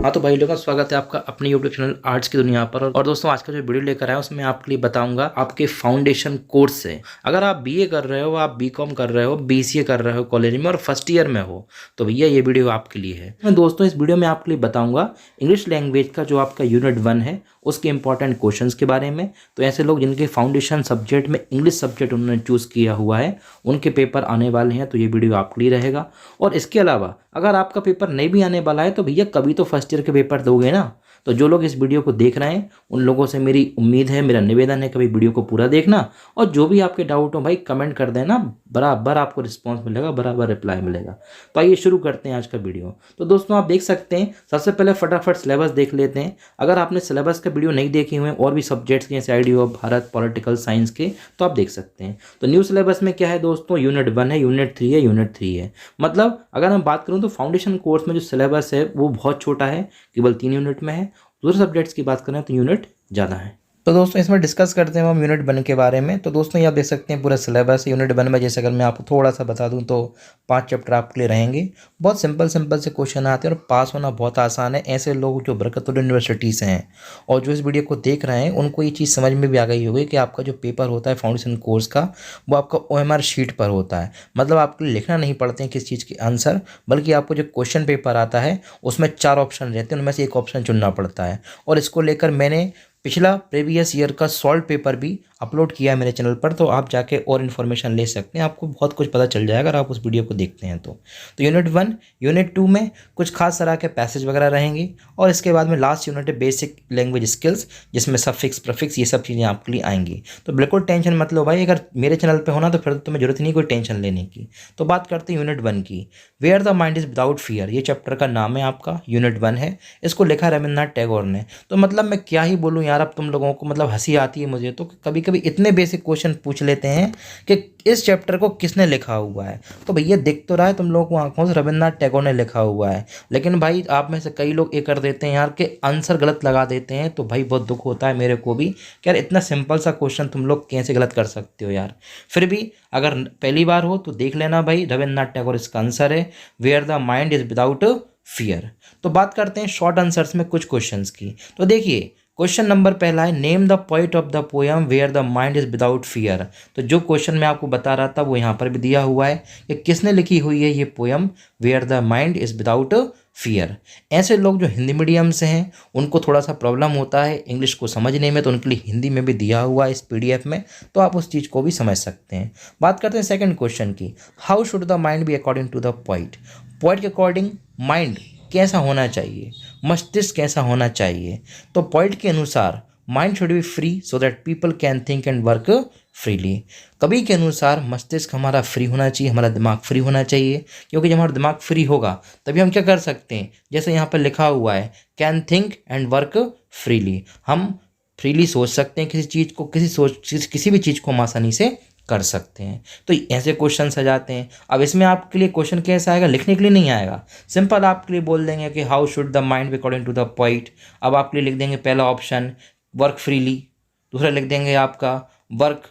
हाँ तो भाई लोगों का स्वागत है आपका अपने यूट्यूब चैनल आर्ट्स की दुनिया पर। और दोस्तों आज का जो वीडियो लेकर आया उसमें आपके लिए बताऊंगा आपके फाउंडेशन कोर्स से, अगर आप बीए कर रहे हो, आप बीकॉम कर रहे हो, बीसीए कर रहे हो कॉलेज में और फर्स्ट ईयर में हो तो भैया ये वीडियो आपके लिए है। मैं दोस्तों इस वीडियो में आपके लिए बताऊंगा इंग्लिश लैंग्वेज का जो आपका यूनिट 1 है उसके इंपॉर्टेंट क्वेश्चंस के बारे में। तो ऐसे लोग जिनके फाउंडेशन सब्जेक्ट में इंग्लिश सब्जेक्ट उन्होंने चूज़ किया हुआ है उनके पेपर आने वाले हैं, तो ये वीडियो आपके लिए रहेगा। और इसके अलावा अगर आपका पेपर नहीं भी आने वाला है तो भैया कभी तो फर्स्ट ईयर के पेपर दोगे ना। तो जो लोग इस वीडियो को देख रहे हैं उन लोगों से मेरी उम्मीद है, मेरा निवेदन है, कभी वीडियो को पूरा देखना और जो भी आपके डाउट हो भाई कमेंट कर देना, बराबर आपको रिस्पांस मिलेगा, बराबर रिप्लाई मिलेगा। तो आइए शुरू करते हैं आज का वीडियो। तो दोस्तों आप देख सकते हैं, सबसे पहले फटाफट सिलेबस देख लेते हैं। अगर आपने सिलेबस का वीडियो नहीं देखे हुए और भी सब्जेक्ट्स के जैसे ID of Bharat, political science के, तो आप देख सकते हैं। तो न्यू सिलेबस में क्या है दोस्तों, यूनिट 1 है, यूनिट 3 है, यूनिट 3 है। मतलब अगर मैं बात करूं तो फाउंडेशन कोर्स में जो सिलेबस है वो बहुत छोटा है, केवल 3 यूनिट में है। दूसरे सब्जेक्ट्स की बात करें तो यूनिट ज़्यादा है। तो दोस्तों इसमें डिस्कस करते हैं हम यूनिट 1 के बारे में। तो दोस्तों ये आप देख सकते हैं पूरा सिलेबस यूनिट 1 में। जैसे अगर मैं आपको थोड़ा सा बता दूं तो 5 चैप्टर आपके लिए रहेंगे। बहुत सिंपल से क्वेश्चन आते हैं और पास होना बहुत आसान है। ऐसे लोग जो बरकतुल्लाह यूनिवर्सिटी से हैं और जो इस वीडियो को देख रहे हैं उनको ये चीज़ समझ में भी आ गई होगी कि आपका जो पेपर होता है फाउंडेशन कोर्स का वो आपका OMR शीट पर होता है। मतलब आपको लिखना नहीं पड़ते हैं किस चीज़ के आंसर, बल्कि आपको जो क्वेश्चन पेपर आता है उसमें 4 ऑप्शन रहते हैं, उनमें से एक ऑप्शन चुनना पड़ता है। और इसको लेकर मैंने पिछला प्रीवियस ईयर का सॉल्व पेपर भी अपलोड किया है मेरे चैनल पर, तो आप जाके और इन्फॉर्मेशन ले सकते हैं। आपको बहुत कुछ पता चल जाएगा अगर आप उस वीडियो को देखते हैं तो यूनिट 1 यूनिट 2 में कुछ खास तरह के पैसेज वगैरह रहेंगे और इसके बाद में लास्ट यूनिट है बेसिक लैंग्वेज स्किल्स, जिसमें सफिक्स प्रीफिक्स ये सब चीज़ें आपके लिए आएंगी। तो बिल्कुल टेंशन मत लो भाई, अगर मेरे चैनल पर होना तो फिर तुम्हें जरूरत नहीं कोई टेंशन लेने की। तो बात करते हैं यूनिट 1 की, where the mind is without fear. ये चैप्टर का नाम है आपका, यूनिट 1 है। इसको लिखा रविन्द्रनाथ टैगोर ने। तो मतलब मैं क्या ही बोलूँ यार, अब तुम लोगों को मतलब हंसी आती है मुझे तो कभी कभी इतने बेसिक क्वेश्चन पूछ लेते हैं कि इस चैप्टर को किसने लिखा हुआ है। तो भैया दिख तो रहा है तुम लोगों को आंखों से रविन्द्रनाथ टैगोर ने लिखा हुआ है, लेकिन भाई आप में से कई लोग ये कर देते हैं यार कि आंसर गलत लगा देते हैं। तो भाई बहुत दुख होता है मेरे को भी कि यार इतना सिंपल सा क्वेश्चन तुम लोग कैसे गलत कर सकते हो यार। फिर भी अगर पहली बार हो तो देख लेना भाई, रविन्द्रनाथ टैगोर इसका आंसर है, where the mind is without fear. तो बात करते हैं शॉर्ट आंसर्स में कुछ क्वेश्चंस की। तो देखिए क्वेश्चन नंबर पहला है, name the poet of the poem where the mind is without fear. तो जो क्वेश्चन मैं आपको बता रहा था वो यहाँ पर भी दिया हुआ है कि किसने लिखी हुई है ये poem, where the mind is without fear. ऐसे लोग जो हिंदी मीडियम से हैं उनको थोड़ा सा प्रॉब्लम होता है इंग्लिश को समझने में, तो उनके लिए हिंदी में भी दिया हुआ है इस PDF में, तो आप उस चीज़ को भी समझ सकते हैं। बात करते हैं सेकंड क्वेश्चन की, how should the mind be according to the poet. Poet के अकॉर्डिंग माइंड कैसा होना चाहिए, मस्तिष्क कैसा होना चाहिए। तो पोएट के अनुसार mind should be free so that people can think and work freely. कवि के अनुसार मस्तिष्क हमारा फ्री होना चाहिए, हमारा दिमाग फ्री होना चाहिए, क्योंकि जब हमारा दिमाग फ्री होगा तभी हम क्या कर सकते हैं, जैसे यहाँ पर लिखा हुआ है can think and work freely. हम फ्रीली सोच सकते हैं किसी चीज़ को, किसी भी चीज़ को हम आसानी से कर सकते हैं। तो ऐसे क्वेश्चन आ जाते हैं। अब इसमें आपके लिए क्वेश्चन कैसा आएगा, लिखने के लिए नहीं आएगा, सिंपल आपके लिए बोल देंगे कि how should the mind be according to the poet. अब आपके लिए लिख देंगे पहला ऑप्शन वर्क फ्रीली, दूसरा लिख देंगे आपका वर्क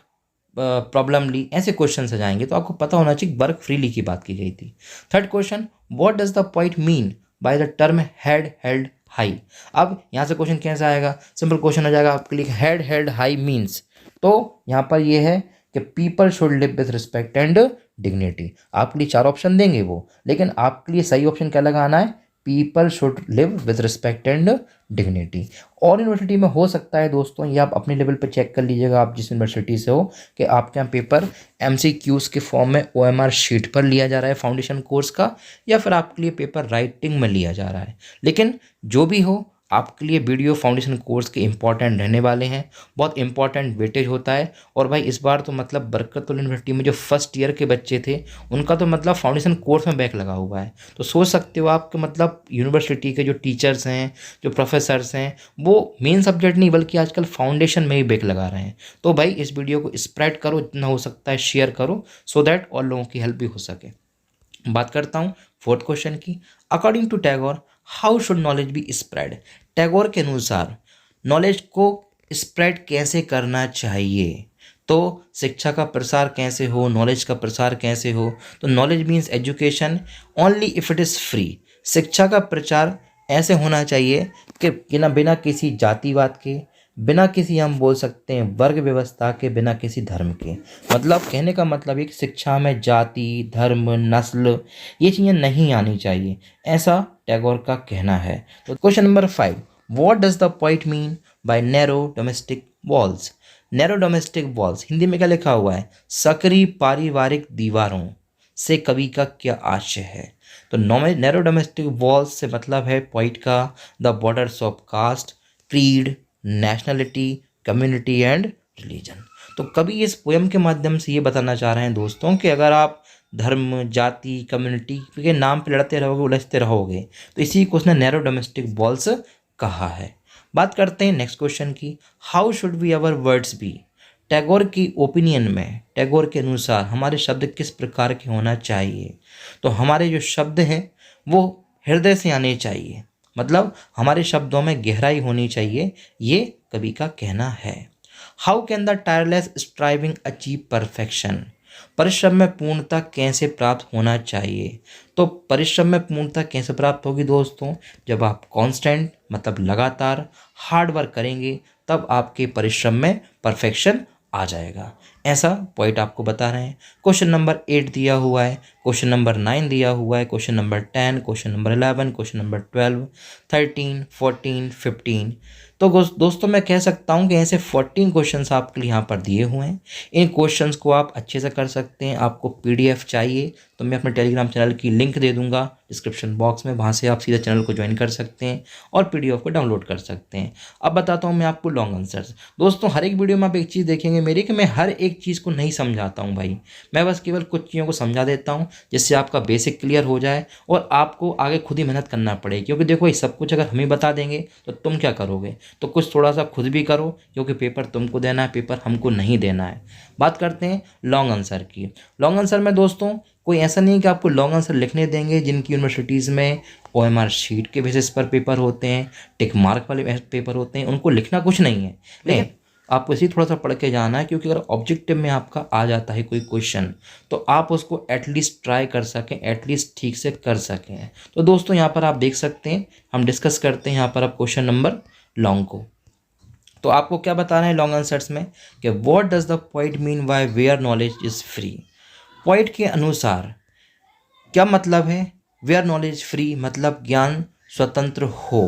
प्रॉब्लमली। ऐसे क्वेश्चन आ जाएंगे तो आपको पता होना चाहिए वर्क फ्रीली की बात की गई थी। Third question, what does the poet mean by the term head held high. अब यहाँ से क्वेश्चन कैसा आएगा, सिंपल क्वेश्चन आ जाएगा आपके लिए, हेड हेल्ड हाई मीन्स, तो यहाँ पर ये है कि people should live with respect and dignity. आपके लिए 4 ऑप्शन देंगे वो, लेकिन आपके लिए सही ऑप्शन क्या लगाना है, people should live with respect and dignity. और यूनिवर्सिटी में हो सकता है दोस्तों, ये आप अपने लेवल पर चेक कर लीजिएगा आप जिस यूनिवर्सिटी से हो, कि आपके यहाँ पेपर MCQs के फॉर्म में OMR शीट पर लिया जा रहा है फाउंडेशन कोर्स का, या फिर आपके लिए पेपर राइटिंग में लिया जा रहा है। लेकिन जो भी हो आपके लिए वीडियो फाउंडेशन कोर्स के इंपॉर्टेंट रहने वाले हैं, बहुत इंपॉर्टेंट वेटेज होता है। और भाई इस बार तो मतलब बरकतुल्लाह यूनिवर्सिटी में जो फर्स्ट ईयर के बच्चे थे उनका तो मतलब फाउंडेशन कोर्स में बैक लगा हुआ है। तो सोच सकते हो आप कि मतलब यूनिवर्सिटी के जो टीचर्स हैं, जो प्रोफेसर्स हैं, वो मेन सब्जेक्ट नहीं बल्कि आजकल फाउंडेशन में ही बैक लगा रहे हैं। तो भाई इस वीडियो को स्प्रेड करो, जितना हो सकता है शेयर करो, सो दैट और लोगों की हेल्प भी हो सके। बात करता हूँ फोर्थ क्वेश्चन की, according to Tagore how should knowledge be spread. Tagore के अनुसार नॉलेज को स्प्रेड कैसे करना चाहिए, तो शिक्षा का प्रसार कैसे हो, नॉलेज का प्रसार कैसे हो। तो knowledge means education only if it is free. शिक्षा का प्रचार ऐसे होना चाहिए कि बिना बिना किसी जातिवाद के, बिना किसी हम बोल सकते हैं वर्ग व्यवस्था के, बिना किसी धर्म के। मतलब कहने का मतलब ये कि शिक्षा में जाति, धर्म, नस्ल ये चीज़ें नहीं आनी चाहिए, ऐसा टैगोर का कहना है। तो question number 5, what does the poet mean bye narrow domestic walls. Narrow domestic walls Hindi में क्या लिखा हुआ है, सकरी पारिवारिक दीवारों से कवि का क्या आशय है। तो नैरो डोमेस्टिक वॉल्स से मतलब है पॉइंट का the borders of caste, creed, nationality, community and religion. तो कवि इस पोएम के माध्यम से ये बताना चाह रहे हैं दोस्तों कि अगर आप धर्म, जाति, कम्युनिटी के नाम पे लड़ते रहोगे, उलझते रहोगे, तो इसी को उसने नैरो डोमेस्टिक वॉल्स कहा है। बात करते हैं नेक्स्ट क्वेश्चन की, how should we our words be. Tagore की ओपिनियन में, टैगोर के अनुसार हमारे शब्द किस प्रकार के होना चाहिए। तो हमारे जो शब्द हैं वो हृदय से आने चाहिए, मतलब हमारे शब्दों में गहराई होनी चाहिए, ये कवि का कहना है। How can the tireless striving achieve perfection. परिश्रम में पूर्णता कैसे प्राप्त होना चाहिए। तो परिश्रम में पूर्णता कैसे प्राप्त होगी दोस्तों, जब आप कांस्टेंट मतलब लगातार हार्ड वर्क करेंगे, तब आपके परिश्रम में परफेक्शन आ जाएगा, ऐसा पॉइंट आपको बता रहे हैं। क्वेश्चन नंबर 8 दिया हुआ है, क्वेश्चन नंबर 9 दिया हुआ है, question number 10, question number 11, question number 12, 13, 14, 15। तो दोस्तों मैं कह सकता हूँ कि ऐसे 14 क्वेश्चंस आपके लिए यहाँ पर दिए हुए हैं। इन क्वेश्चंस को आप अच्छे से कर सकते हैं। आपको पीडीएफ चाहिए तो मैं अपने टेलीग्राम चैनल की लिंक दे दूंगा डिस्क्रिप्शन बॉक्स में, वहाँ से आप सीधा चैनल को ज्वाइन कर सकते हैं और पीडीएफ को डाउनलोड कर सकते हैं। अब बताता हूँ मैं आपको लॉन्ग आंसर्स। दोस्तों हर एक वीडियो में आप एक चीज़ देखेंगे मेरी कि मैं हर एक चीज़ को नहीं समझाता हूँ भाई, मैं बस केवल कुछ चीज़ों को समझा देता हूँ जिससे आपका बेसिक क्लियर हो जाए और आपको आगे खुद ही मेहनत करना पड़े। क्योंकि देखो ये सब कुछ अगर हम ही बता देंगे तो तुम क्या करोगे, तो कुछ थोड़ा सा खुद भी करो, क्योंकि पेपर तुमको देना है, पेपर हमको नहीं देना है। बात करते हैं लॉन्ग आंसर की। लॉन्ग आंसर में दोस्तों कोई ऐसा नहीं कि आपको लॉन्ग आंसर लिखने देंगे जिनकी यूनिवर्सिटीज़ में OMR शीट के बेसिस पर पेपर होते हैं, टिक मार्क वाले पेपर होते हैं, उनको लिखना कुछ नहीं है, लेकिन आपको इसी थोड़ा सा पढ़ के जाना है। क्योंकि अगर ऑब्जेक्टिव में आपका आ जाता है कोई क्वेश्चन तो आप उसको एटलीस्ट ट्राई कर सकें, एटलीस्ट ठीक से कर सकें। तो दोस्तों यहाँ पर आप देख सकते हैं, हम डिस्कस करते हैं यहाँ पर आप क्वेश्चन नंबर लॉन्ग को। तो आपको क्या बता रहे हैं लॉन्ग आंसर्स में कि what does the poet mean by where knowledge is free. Poet के अनुसार क्या मतलब है, वेयर नॉलेज फ्री मतलब ज्ञान स्वतंत्र हो।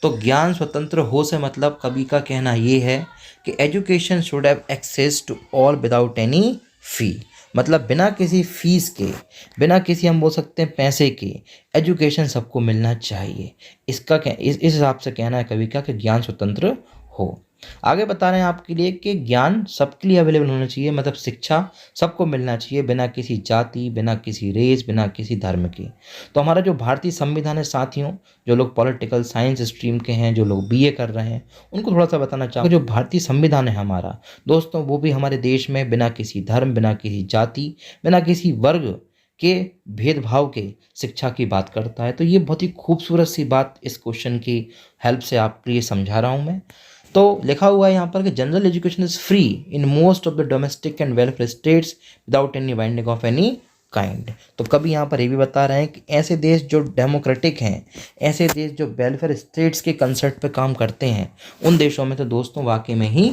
तो ज्ञान स्वतंत्र हो से मतलब कवि का कहना ये है कि education should have access to all without any fee. मतलब बिना किसी फीस के, बिना किसी हम बोल सकते हैं पैसे के, एजुकेशन सबको मिलना चाहिए। इसका इस हिसाब से कहना है कवि का कि ज्ञान स्वतंत्र हो। आगे बता रहे हैं आपके लिए कि ज्ञान सबके लिए अवेलेबल होना चाहिए, मतलब शिक्षा सबको मिलना चाहिए बिना किसी जाति, बिना किसी रेस, बिना किसी धर्म के। तो हमारा जो भारतीय संविधान है साथियों, जो लोग पॉलिटिकल साइंस स्ट्रीम के हैं, जो लोग BA कर रहे हैं, उनको थोड़ा सा बताना चाहूँगा, जो भारतीय संविधान है हमारा दोस्तों, वो भी हमारे देश में बिना किसी धर्म, बिना किसी जाति, बिना किसी वर्ग के भेदभाव के शिक्षा की बात करता है। तो ये बहुत ही खूबसूरत सी बात इस क्वेश्चन की हेल्प से आपके लिए समझा रहा हूँ मैं। तो लिखा हुआ है यहाँ पर कि general education is free in most of the domestic and welfare states without any binding of any kind. तो कभी यहाँ पर ये भी बता रहे हैं कि ऐसे देश जो डेमोक्रेटिक हैं, ऐसे देश जो वेलफेयर स्टेट्स के कंसेप्ट पे काम करते हैं, उन देशों में तो दोस्तों वाकई में ही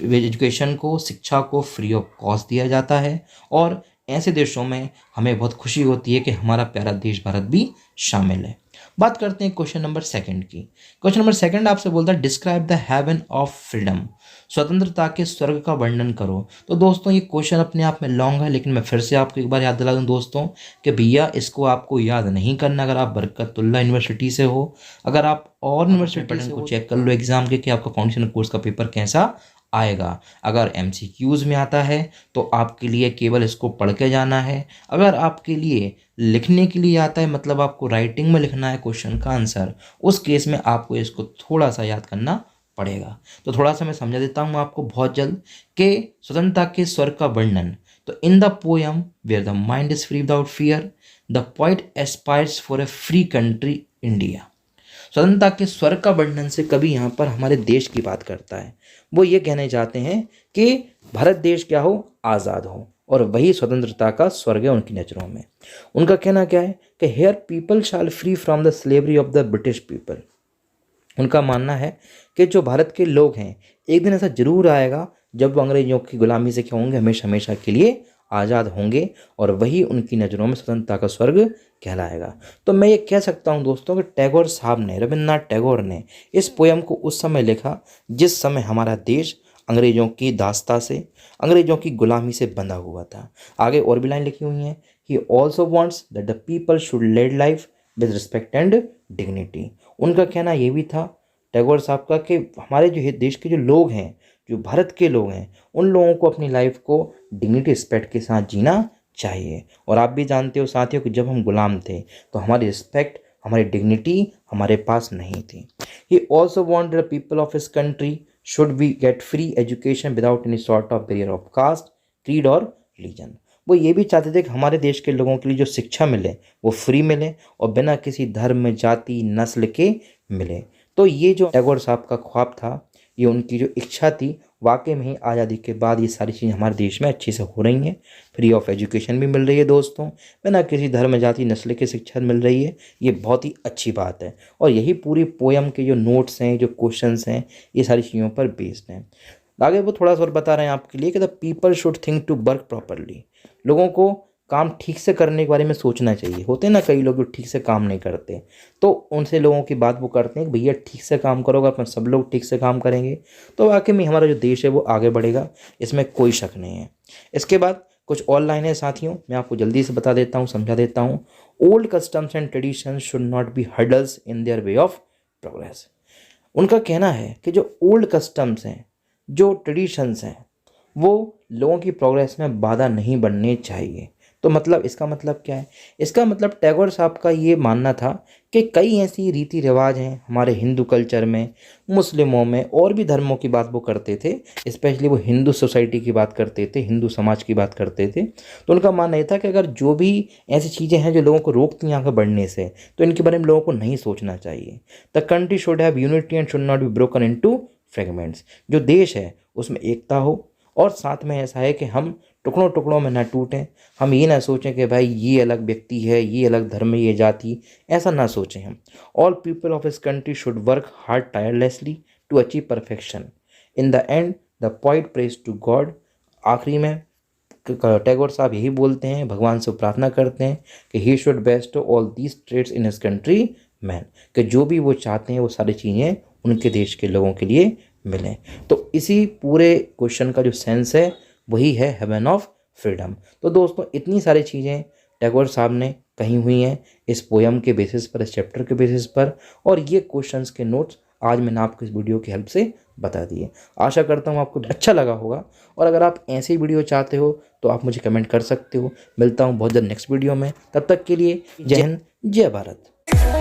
एजुकेशन को, शिक्षा को फ्री ऑफ कॉस्ट दिया जाता है। और ऐसे देशों में हमें बहुत खुशी होती है कि हमारा प्यारा देश भारत भी शामिल है। बात करते हैं क्वेश्चन नंबर 2 की। क्वेश्चन नंबर 2 आपसे बोलता है describe the haven of freedom. स्वतंत्रता के स्वर्ग का वर्णन करो। तो दोस्तों ये क्वेश्चन अपने आप में लॉन्ग है, लेकिन मैं फिर से आपको एक बार याद दिला दूं दोस्तों कि भैया इसको आपको याद नहीं करना। अगर आप बरकतुल्ला यूनिवर्सिटी से हो, अगर आप और यूनिवर्सिटी से को चेक कर लो एग्जाम के कि आपका फाउंडेशन कोर्स का पेपर कैसा आएगा। अगर MCQs में आता है तो आपके लिए केवल इसको पढ़ के जाना है। अगर आपके लिए लिखने के लिए आता है, मतलब आपको राइटिंग में लिखना है क्वेश्चन का आंसर, उस केस में आपको इसको थोड़ा सा याद करना पड़ेगा। तो थोड़ा सा मैं समझा देता हूँ आपको बहुत जल्द कि स्वतंत्रता के स्वर्ग का वर्णन। तो in the poem where the mind is free without fear the poet aspires for a free country India. स्वतंत्रता के स्वर्ग का वर्णन से कभी यहाँ पर हमारे देश की बात करता है। वो ये कहने चाहते हैं कि भारत देश क्या हो, आज़ाद हो। और वही स्वतंत्रता का स्वर्ग है उनकी नज़रों में। उनका कहना क्या है कि here people shall free from the slavery of the British people. उनका मानना है कि जो भारत के लोग हैं, एक दिन ऐसा जरूर आएगा जब वो अंग्रेजों की गुलामी से क्या होंगे, हमेशा हमेशा के लिए आज़ाद होंगे और वही उनकी नज़रों में स्वतंत्रता का स्वर्ग कहलाएगा। तो मैं ये कह सकता हूँ दोस्तों कि टैगोर साहब ने, रविन्द्रनाथ टैगोर ने इस पोयम को उस समय लिखा जिस समय हमारा देश अंग्रेजों की दास्ता से, अंग्रेजों की गुलामी से बंधा हुआ था। आगे और भी लाइन लिखी हुई हैं, he also wants that the people should lead life with respect and dignity. उनका कहना ये भी था टैगोर साहब का कि हमारे जो देश के जो लोग हैं, जो भारत के लोग हैं, उन लोगों को अपनी लाइफ को डिग्निटी रिस्पेक्ट के साथ जीना चाहिए। और आप भी जानते हो साथियों कि जब हम गुलाम थे तो हमारी रिस्पेक्ट, हमारी डिग्निटी हमारे पास नहीं थी। He also want the people of his country should be get free education without any sort of barrier of caste, creed और रिलीजन। वो ये भी चाहते थे कि हमारे देश के लोगों के लिए जो शिक्षा मिले वो फ्री मिले और बिना किसी धर्म, जाति, नस्ल के मिले। तो ये जो टैगोर साहब का ख्वाब था, ये उनकी जो इच्छा थी, वाकई में ही आज़ादी के बाद ये सारी चीज़ें हमारे देश में अच्छे से हो रही हैं। फ्री ऑफ एजुकेशन भी मिल रही है दोस्तों, बिना किसी धर्म, जाति, नस्ल की शिक्षा मिल रही है। ये बहुत ही अच्छी बात है और यही पूरी पोयम के जो नोट्स हैं, जो क्वेश्चंस हैं, ये सारी चीज़ों पर बेस्ड हैं। आगे वो थोड़ा सा और बता रहे हैं आपके लिए कि the people should think to work properly. लोगों को काम ठीक से करने के बारे में सोचना चाहिए। होते हैं ना कई लोग जो ठीक से काम नहीं करते, तो उनसे लोगों की बात वो करते हैं कि भैया ठीक से काम करोगे, अपन सब लोग ठीक से काम करेंगे तो वाकई में हमारा जो देश है वो आगे बढ़ेगा, इसमें कोई शक नहीं है। इसके बाद कुछ और लाइन है साथियों, मैं आपको जल्दी से बता देता हूँ, समझा देता हूँ। Old customs and tradition should not be hurdles in their way of progress. उनका कहना है कि जो ओल्ड कस्टम्स हैं, जो ट्रेडिशंस हैं, वो लोगों की प्रोग्रेस में बाधा नहीं बनने चाहिए। तो मतलब इसका मतलब क्या है? इसका मतलब टैगोर साहब का ये मानना था कि कई ऐसी रीति रिवाज हैं हमारे हिंदू कल्चर में, मुस्लिमों में, और भी धर्मों की बात वो करते थे। स्पेशली वो हिंदू सोसाइटी की बात करते थे, हिंदू समाज की बात करते थे। तो उनका मानना ये था कि अगर जो भी ऐसी चीज़ें हैं जो लोगों को रोकती हैं आगे बढ़ने से, तो इनके बारे में लोगों को नहीं सोचना चाहिए। The country should have unity and should not be broken into fragments. जो देश है उसमें एकता हो और साथ में ऐसा है कि हम टुकड़ों टुकड़ों में ना टूटें। हम ये ना सोचें कि भाई ये अलग व्यक्ति है, ये अलग धर्म है, ये जाति, ऐसा ना सोचें हम। All people of his country should work hard tirelessly to achieve perfection. In the end the poet prays to God. आखिरी में टैगोर साहब यही बोलते हैं, भगवान से प्रार्थना करते हैं कि he should best all these trades in his country man, कि जो भी वो चाहते हैं वो सारी चीज़ें उनके देश के लोगों के लिए मिलें। तो इसी पूरे क्वेश्चन का जो सेंस है वही है हेवन ऑफ फ्रीडम। तो दोस्तों इतनी सारी चीज़ें टैगोर साहब ने कही हुई हैं इस पोयम के बेसिस पर, इस चैप्टर के बेसिस पर, और ये क्वेश्चंस के नोट्स आज मैंने आपको इस वीडियो की हेल्प से बता दिए। आशा करता हूँ आपको अच्छा लगा होगा, और अगर आप ऐसी वीडियो चाहते हो तो आप मुझे कमेंट कर सकते हो। मिलता हूँ बहुत जल्द नेक्स्ट वीडियो में, तब तक के लिए जय हिंद, जय भारत।